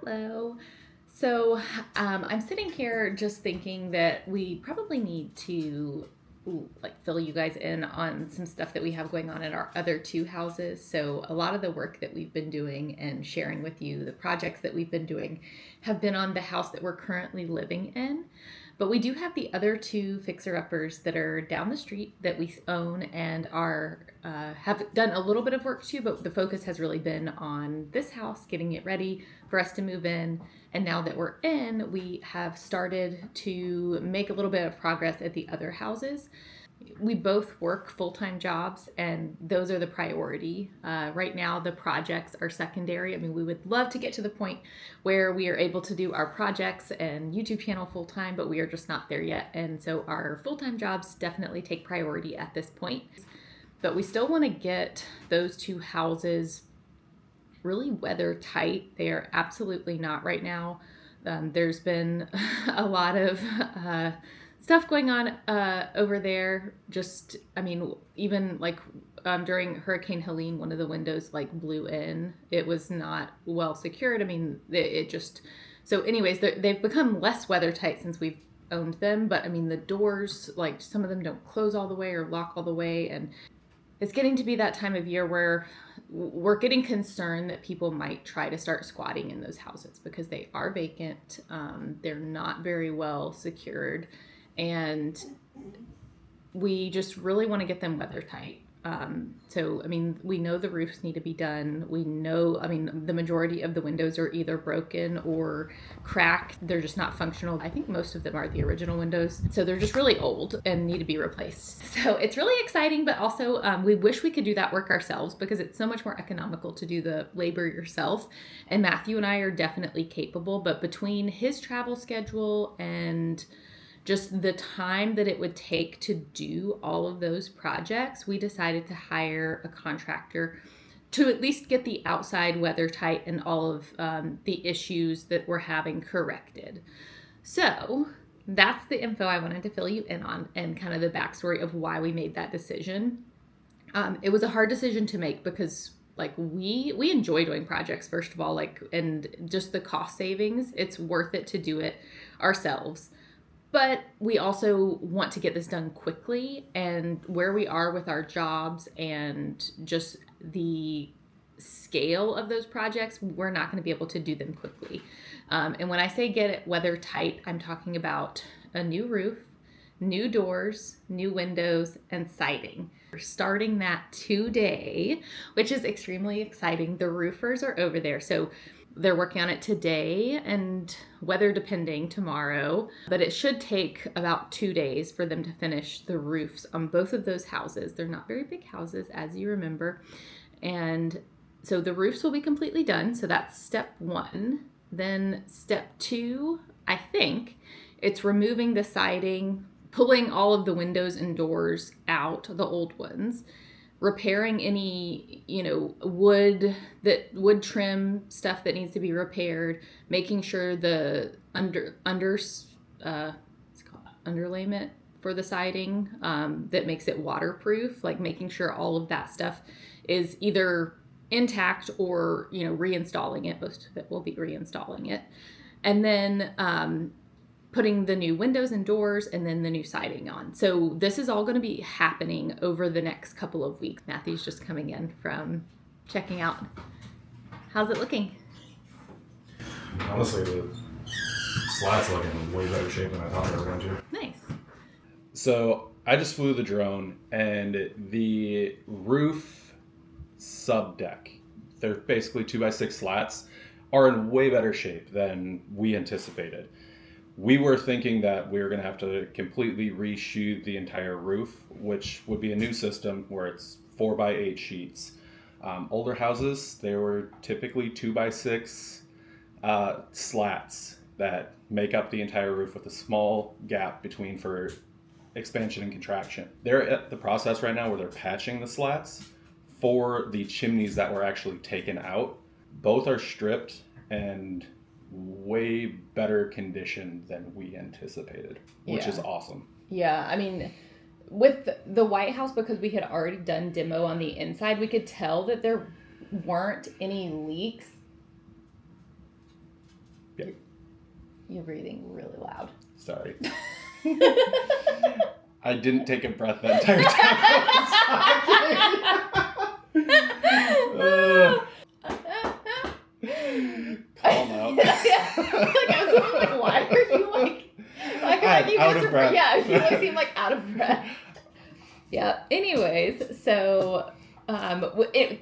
Hello. So I'm sitting here just thinking that we probably need to fill you guys in on some stuff that we have going on in our other two houses. So a lot of the work that we've been doing and sharing with you, the projects that we've been doing, have been on the house that we're currently living in. But we do have the other two fixer-uppers that are down the street that we own and are have done a little bit of work too, but the focus has really been on this house, getting it ready for us to move in. And now that we're in, we have started to make a little bit of progress at the other houses. We both work full-time jobs, and those are the priority. Right now, the projects are secondary. I mean, we would love to get to the point where we are able to do our projects and YouTube channel full-time, but we are just not there yet. And so our full-time jobs definitely take priority at this point. But we still want to get those two houses really weather tight. They are absolutely not right now. There's been a lot of stuff going on over there. Just, I mean, even during Hurricane Helene, one of the windows blew in. It was not well secured. I mean, it just, so anyways, they've become less weather tight since we've owned them. But I mean, the doors, some of them don't close all the way or lock all the way. And it's getting to be that time of year where we're getting concerned that people might try to start squatting in those houses because they are vacant. They're not very well secured. And we just really want to get them weather tight. So, I mean, we know the roofs need to be done. We know, I mean, the majority of the windows are either broken or cracked. They're just not functional. I think most of them are the original windows. So they're just really old and need to be replaced. So it's really exciting, but also we wish we could do that work ourselves because it's so much more economical to do the labor yourself. And Matthew and I are definitely capable, but between his travel schedule and just the time that it would take to do all of those projects, we decided to hire a contractor to at least get the outside weather tight and all of the issues that we're having corrected. So that's the info I wanted to fill you in on and kind of the backstory of why we made that decision. It was a hard decision to make because we enjoy doing projects, first of all, and just the cost savings, it's worth it to do it ourselves. But we also want to get this done quickly, and where we are with our jobs and just the scale of those projects, we're not going to be able to do them quickly. And when I say get it weather tight, I'm talking about a new roof, new doors, new windows, and siding. We're starting that today, which is extremely exciting. The roofers are over there. So they're working on it today and weather depending tomorrow, but it should take about 2 days for them to finish the roofs on both of those houses. They're not very big houses, as you remember. And so the roofs will be completely done. So that's step one. Then step two, I think it's removing the siding, pulling all of the windows and doors out, the old ones, repairing any, wood trim stuff that needs to be repaired, making sure the underlayment for the siding that makes it waterproof, making sure all of that stuff is either intact or, reinstalling it. Most of it will be reinstalling it. And then putting the new windows and doors and then the new siding on. So this is all going to be happening over the next couple of weeks. Matthew's just coming in from checking out. How's it looking? Honestly, the slats look in way better shape than I thought they were going to. Nice. So I just flew the drone, and the roof subdeck, they're basically 2x6 slats, are in way better shape than we anticipated. We were thinking that we were going to have to completely reshoot the entire roof, which would be a new system where it's 4x8 sheets. Older houses, they were typically 2x6 slats that make up the entire roof with a small gap between for expansion and contraction. They're at the process right now where they're patching the slats for the chimneys that were actually taken out. Both are stripped and way better condition than we anticipated, which is awesome. Yeah, I mean, with the White House, because we had already done demo on the inside, we could tell that there weren't any leaks. Yeah. You're breathing really loud. Sorry. I didn't take a breath that entire time. Calm out. Like I was like, why are you like you out guys of breath. Yeah, you guys seem like out of breath. Yeah. Anyways, so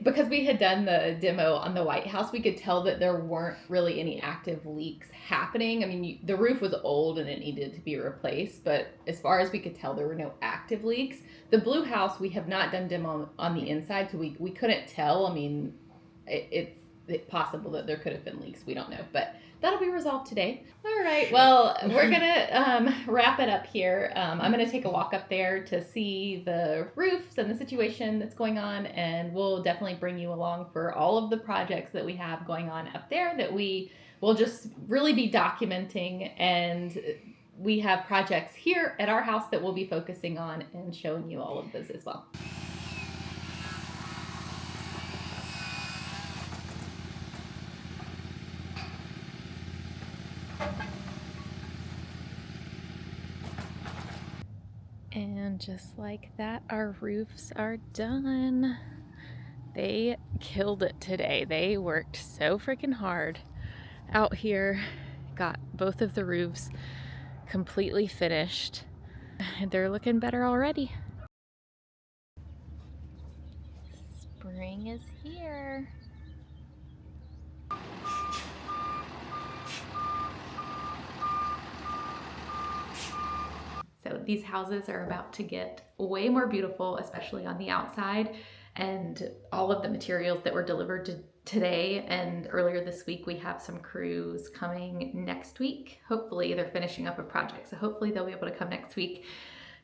because we had done the demo on the White House, we could tell that there weren't really any active leaks happening. I mean, the roof was old and it needed to be replaced, but as far as we could tell, there were no active leaks. The Blue House, we have not done demo on the inside, so we couldn't tell. I mean, it's possible that there could have been leaks. We don't know, but that'll be resolved today. All right. Well, we're gonna wrap it up here. I'm gonna take a walk up there to see the roofs and the situation that's going on, and we'll definitely bring you along for all of the projects that we have going on up there that we will just really be documenting. And we have projects here at our house that we'll be focusing on and showing you all of those as well. And just like that, our roofs are done. They killed it today. They worked so freaking hard out here. Got both of the roofs completely finished. They're looking better already. Spring is here. So these houses are about to get way more beautiful, especially on the outside. And all of the materials that were delivered today and earlier this week, we have some crews coming next week. Hopefully they're finishing up a project, so hopefully they'll be able to come next week,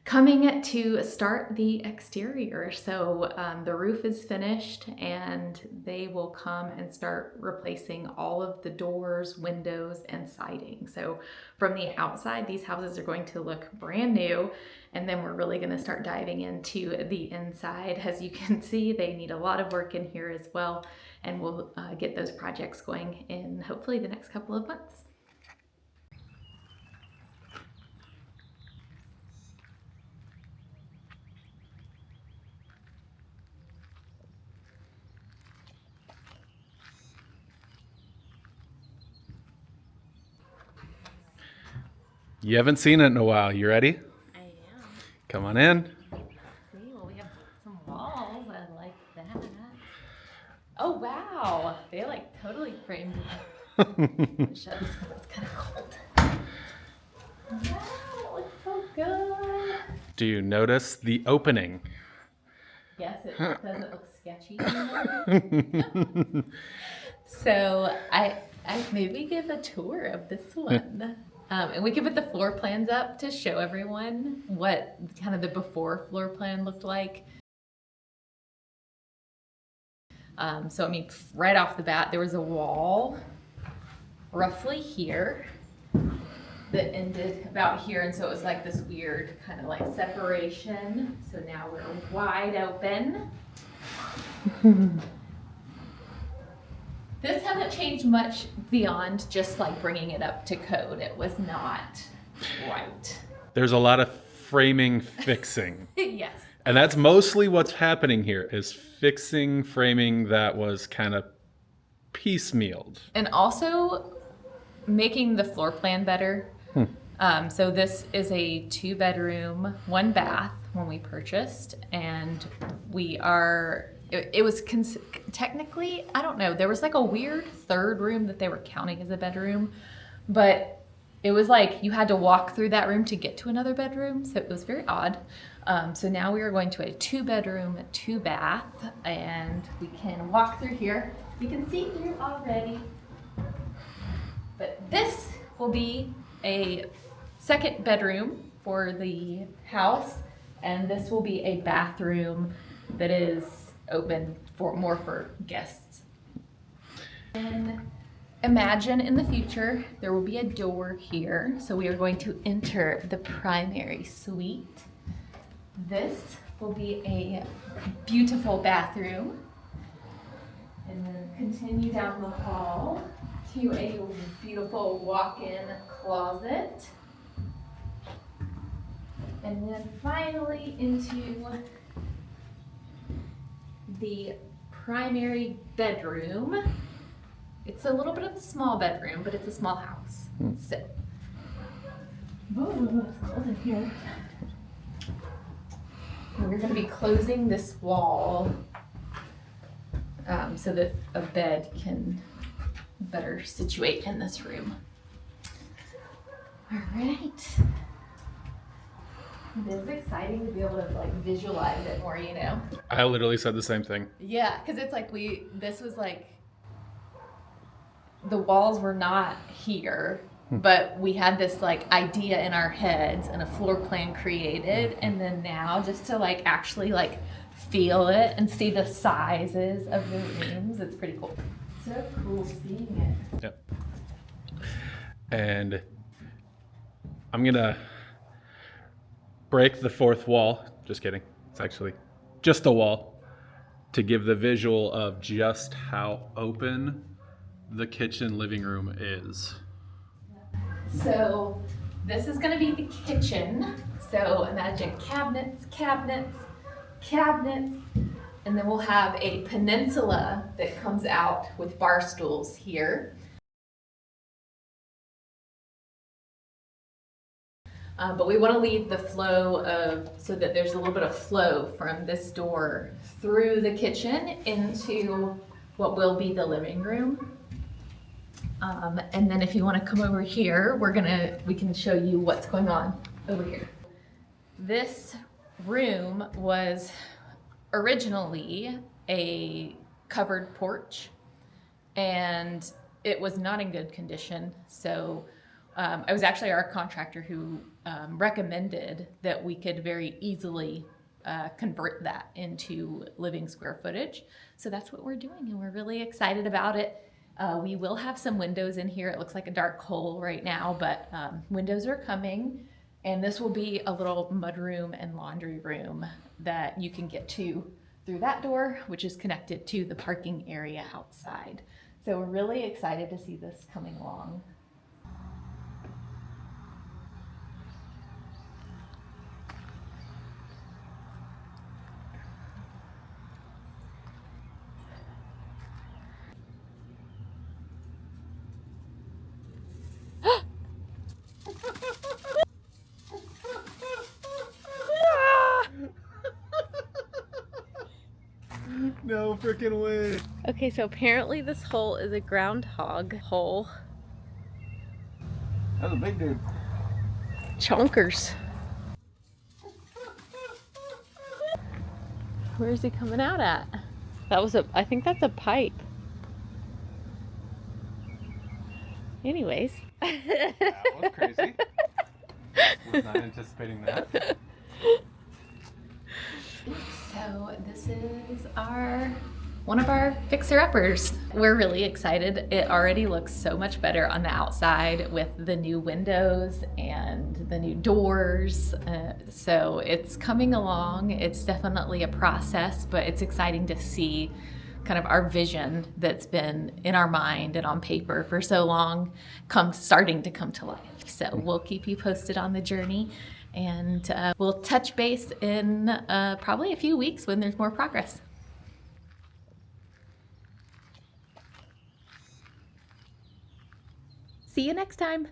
coming to start the exterior. So the roof is finished and they will come and start replacing all of the doors, windows, and siding. So from the outside, these houses are going to look brand new, and then we're really going to start diving into the inside. As you can see, they need a lot of work in here as well, and we'll get those projects going in hopefully the next couple of months. You haven't seen it in a while. You ready? I am. Come on in. See, well, we have some walls. I like that. Oh, wow. They like totally framed it. Shut this because it's kind of cold. Wow, it looks so good. Do you notice the opening? Yes, it doesn't look sketchy anymore. So I maybe give a tour of this one. And we can put the floor plans up to show everyone what kind of the before floor plan looked like. So I mean, right off the bat, there was a wall roughly here that ended about here, and so it was like this weird kind of like separation. So now we're wide open. This hasn't changed much beyond just like bringing it up to code. It was not right. There's a lot of framing fixing. Yes. And that's mostly what's happening here, is fixing framing that was kind of piecemealed. And also making the floor plan better. So this is a 2-bedroom, 1 bath when we purchased, and it was technically, I don't know, there was like a weird 3rd room that they were counting as a bedroom, but it was like you had to walk through that room to get to another bedroom, so it was very odd. So now we are going to a 2-bedroom, 2 bath, and we can walk through here. You can see through already. But this will be a 2nd bedroom for the house, and this will be a bathroom that is open for guests. And imagine in the future there will be a door here, so we are going to enter the primary suite. This will be a beautiful bathroom, and then continue down the hall to a beautiful walk-in closet. And then finally into the primary bedroom. It's a little bit of a small bedroom, but it's a small house. So, oh, it's cold in here. And we're going to be closing this wall so that a bed can better situate in this room. All right. It is exciting to be able to like visualize it more, you know? I literally said the same thing. Yeah, because it's like this was like, the walls were not here, but we had this like idea in our heads and a floor plan created. And then now just to like actually like feel it and see the sizes of the rooms, it's pretty cool. So cool seeing it. Yep. And I'm gonna break the fourth wall. Just kidding. It's actually just a wall to give the visual of just how open the kitchen living room is. So this is going to be the kitchen. So imagine cabinets, cabinets, cabinets, and then we'll have a peninsula that comes out with bar stools here. But we want to leave the flow so that there's a little bit of flow from this door through the kitchen into what will be the living room. And then if you want to come over here, we can show you what's going on over here. This room was originally a covered porch, and it was not in good condition. So it was actually our contractor who recommended that we could very easily convert that into living square footage. So that's what we're doing, and we're really excited about it. We will have some windows in here. It looks like a dark hole right now, but windows are coming. And this will be a little mudroom and laundry room that you can get to through that door, which is connected to the parking area outside. So we're really excited to see this coming along. No freaking way. Okay, so apparently this hole is a groundhog hole. That's a big dude. Chonkers. Where's he coming out at? I think that's a pipe. Anyways. That was crazy. Was not anticipating that. So this is one of our fixer-uppers. We're really excited. It already looks so much better on the outside with the new windows and the new doors. So it's coming along. It's definitely a process, but it's exciting to see kind of our vision that's been in our mind and on paper for so long starting to come to life. So we'll keep you posted on the journey. And we'll touch base in probably a few weeks when there's more progress. See you next time.